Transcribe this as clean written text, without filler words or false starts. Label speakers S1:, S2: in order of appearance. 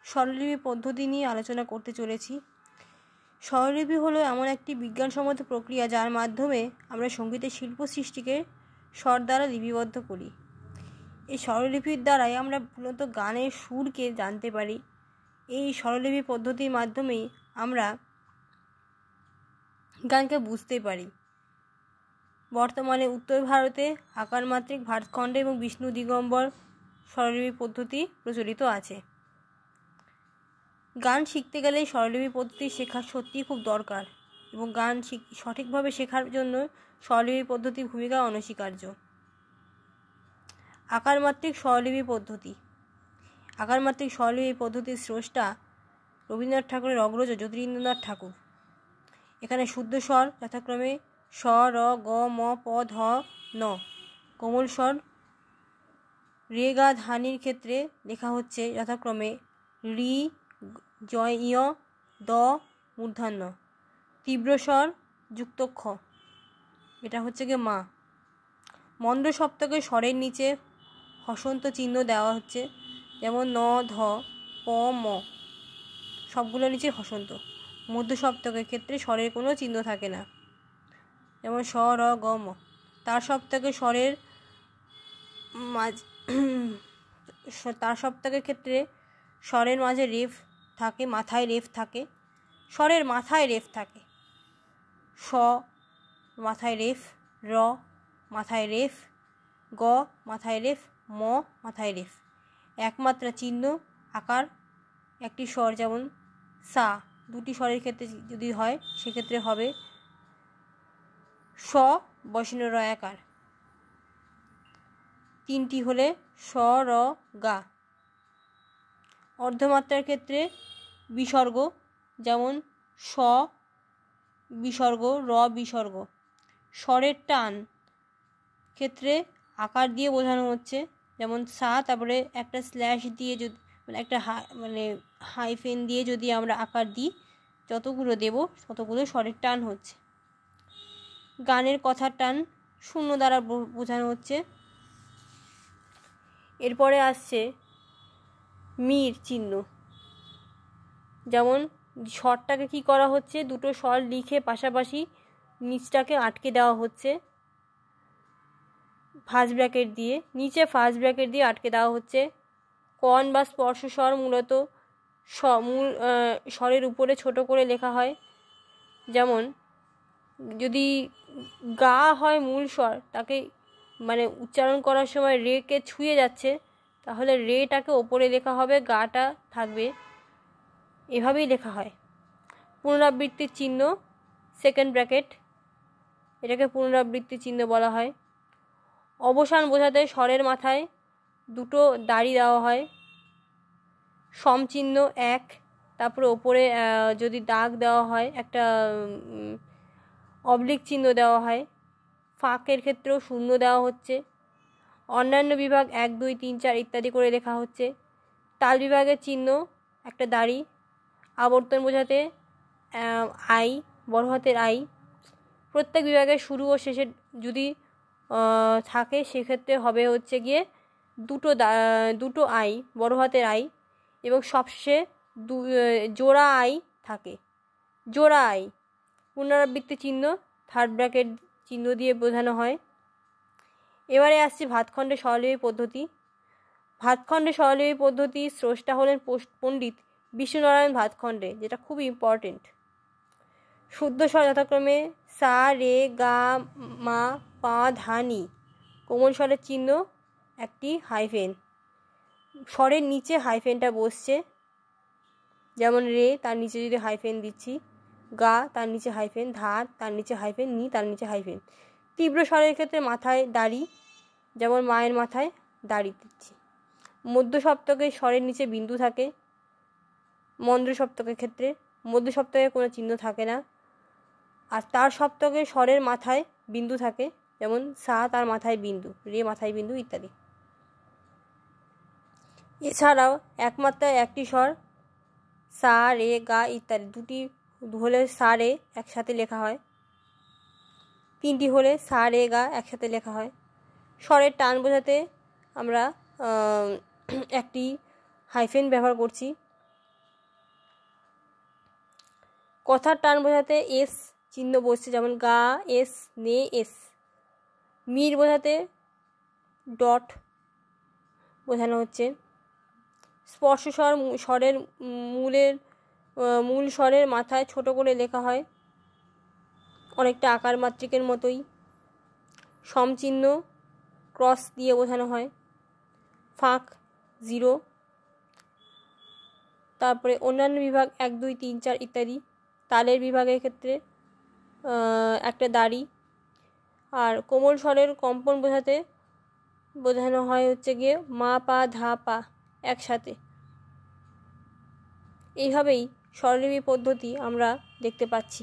S1: স্বরলিপি পদ্ধতি নিয়ে আলোচনা করতে চলেছি। স্বরলিপি হলো এমন একটি বিজ্ঞানসম্মত প্রক্রিয়া যার মাধ্যমে আমরা সঙ্গীতের শিল্প সৃষ্টিকে স্বর দ্বারা লিপিবদ্ধ করি। এই স্বরলিপির দ্বারাই আমরা মূলত গানের সুরকে জানতে পারি। এই স্বরলিপি পদ্ধতির মাধ্যমেই আমরা গানকে বুঝতে পারি। বর্তমানে উত্তর ভারতে আকারমাত্রিক, ভাটখণ্ড এবং বিষ্ণু দিগম্বর স্বরলিপি পদ্ধতি প্রচলিত আছে। গান শিখতে গেলে স্বরলিপি পদ্ধতি শেখা সত্যিই খুব দরকার এবং গান সঠিকভাবে শেখার জন্য স্বরলিপি পদ্ধতির ভূমিকা অনস্বীকার্য। আকারমাত্রিক স্বরলিপি পদ্ধতি। আকারমাত্রিক স্বরলিপি পদ্ধতির স্রষ্টা রবীন্দ্রনাথ ঠাকুরের অগ্রজ জ্যোতিরিন্দ্রনাথ ঠাকুর। এখানে শুদ্ধ স্বর যথাক্রমে স, র, গ, ম, প, ধ, ন। কোমল স্বর রে, গা, ধানির ক্ষেত্রে লেখা হচ্ছে যথাক্রমে রি, জয়, ইয়, দ, মূর্ধন্য। তীব্র স্বর যুক্ত খ, এটা হচ্ছে গিয়ে মা। মন্দ্র সপ্তকে স্বরের নিচে হসন্ত চিহ্ন দেওয়া হচ্ছে, যেমন ন, ধ, প, ম, সবগুলোর নিচে হসন্ত। মধ্য সপ্তকের ক্ষেত্রে স্বরের কোনো চিহ্ন থাকে না, যেমন স, র, গ, ম। তার সপ্তকে স্বরের ক্ষেত্রে স্বরের মাঝে রেফ থাকে, মাথায় রেফ থাকে। স্বরের মাথায় রেফ থাকে, স মাথায় রেফ, র মাথায় রেফ, গ মাথায় রেফ, ম মাথায় রেফ। একমাত্রা চিহ্ন আকার একটি স্বর, যেমন সা, দুটি স্বরের ক্ষেত্রে যদি হয় সেক্ষেত্রে হবে স বসিন র আকার। তিনটি হলে স, র, গা। অর্ধমাত্রার ক্ষেত্রে বিসর্গ, যেমন স বিসর্গ, র বিসর্গ। স্বরের টান ক্ষেত্রে আকার দিয়ে বোঝানো হচ্ছে, যেমন সা, তারপরে একটা স্ল্যাশ দিয়ে যদি একটা হাইফেন দিয়ে যদি আমরা আকার দিই, যতগুলো দেব ততগুলো স্বরের টান হচ্ছে। গানের কথার টান শূন্য দ্বারা বোঝানো হচ্ছে। এরপরে আসছে মির চিহ্ন, যেমন স্বরটাকে কি করা হচ্ছে, দুটো স্বর লিখে পাশাপাশি নিচটাকে আটকে দেওয়া হচ্ছে ফার্স্ট ব্র্যাকেট দিয়ে, নিচে ফার্স্ট ব্র্যাকেট দিয়ে আটকে দেওয়া হচ্ছে। কণ বা স্পর্শ স্বর মূলত মূল স্বরের উপরে ছোট করে লেখা হয়, যেমন যদি গা হয় মূল স্বর, তাকে উচ্চারণ করার সময় রেকে ছুঁয়ে যাচ্ছে, তাহলে রেটাকে ওপরে লেখা হবে, গাটা থাকবে, এভাবেই লেখা হয়। পুনরাবৃত্তির চিহ্ন সেকেন্ড ব্র্যাকেট, এটাকে পুনরাবৃত্তির চিহ্ন বলা হয়। অবসান বোঝাতে স্বরের মাথায় দুটো দাড়ি দেওয়া হয়। সম চিহ্ন এক, তারপরে ওপরে যদি দাগ দেওয়া হয় একটা অবলিক চিহ্ন দেওয়া হয়। ফাঁকের ক্ষেত্রেও শূন্য দেওয়া হচ্ছে। অন্যান্য বিভাগ 1, 2, 3, 4 ইত্যাদি করে লেখা হচ্ছে। তাল বিভাগের চিহ্ন একটা দাড়ি। আবর্তন বোঝাতে আই, বড় হাতের আই। প্রত্যেক বিভাগের শুরু ও শেষে যদি থাকে সেক্ষেত্রে হবে হচ্ছে গিয়ে দুটো আই, বড় হাতের আই, এবং সবশেষে জোড়া আই থাকে, জোড়া আই। পুনরাবৃত্তি চিহ্ন থার্ড ব্র্যাকেট চিহ্ন দিয়ে বোঝানো হয়। এবারে আসছে ভাতখণ্ডে স্বরলিপি পদ্ধতি। ভাতখণ্ডে স্বরলিপি পদ্ধতির স্রষ্টা হলেন পণ্ডিত বিষ্ণুনারায়ণ ভাতখণ্ডে, যেটা খুব ইম্পর্টেন্ট। শুদ্ধ স্বর যথাক্রমে সা, রে, গা, মা, পা, ধা, নি। কোমল স্বরের চিহ্ন একটি হাইফেন, স্বরের নিচে হাইফেনটা বসছে, যেমন রে তার নিচে যদি হাইফেন দিচ্ছি, গা তার নিচে হাইফেন, ধা তার নিচে হাইফেন, নি তার নিচে হাইফেন। তীব্র স্বরের ক্ষেত্রে মাথায় দাড়ি, যেমন মায়ের মাথায় দাড়ি দিচ্ছি। মধ্য সপ্তকে স্বরের নিচে বিন্দু থাকে। মন্দ্র সপ্তকের ক্ষেত্রে মধ্য সপ্তকে কোনো চিহ্ন থাকে না। আর তার সপ্তকে স্বরের মাথায় বিন্দু থাকে, যেমন সা তার মাথায় বিন্দু, রে মাথায় বিন্দু ইত্যাদি। এছাড়াও একমাত্রায় একটি স্বর সা, রে, গা ইত্যাদি, দুটি হলে সা, রে একসাথে লেখা হয়, তিনটি হলে সা, রে, গা একসাথে লেখা হয়। স্বরের টান বোঝাতে আমরা একটি হাইফেন ব্যবহার করছি, কথার টান বোঝাতে এস চিহ্ন বসছে, যেমন গা এস, নে এস। মির বোঝাতে ডট বোঝানো হচ্ছে। স্পর্শ স্বরের মূল স্বরের মাথায় ছোট করে লেখা হয়, অনেকটা আকার মাত্রিকের মতোই। সমচিহ্ন ক্রস দিয়ে বোঝানো হয়। ফাঁক 0। তারপরে অন্যান্য বিভাগ 1 2 3 4 ইত্যাদি। তালের বিভাগের ক্ষেত্রে একটা দাড়ি। আর কোমল স্বরের কম্পন বোঝানো হয় হচ্ছে গিয়ে মা পা ধা পা একসাথে। এইভাবেই স্বরলিপি পদ্ধতি আমরা দেখতে পাচ্ছি।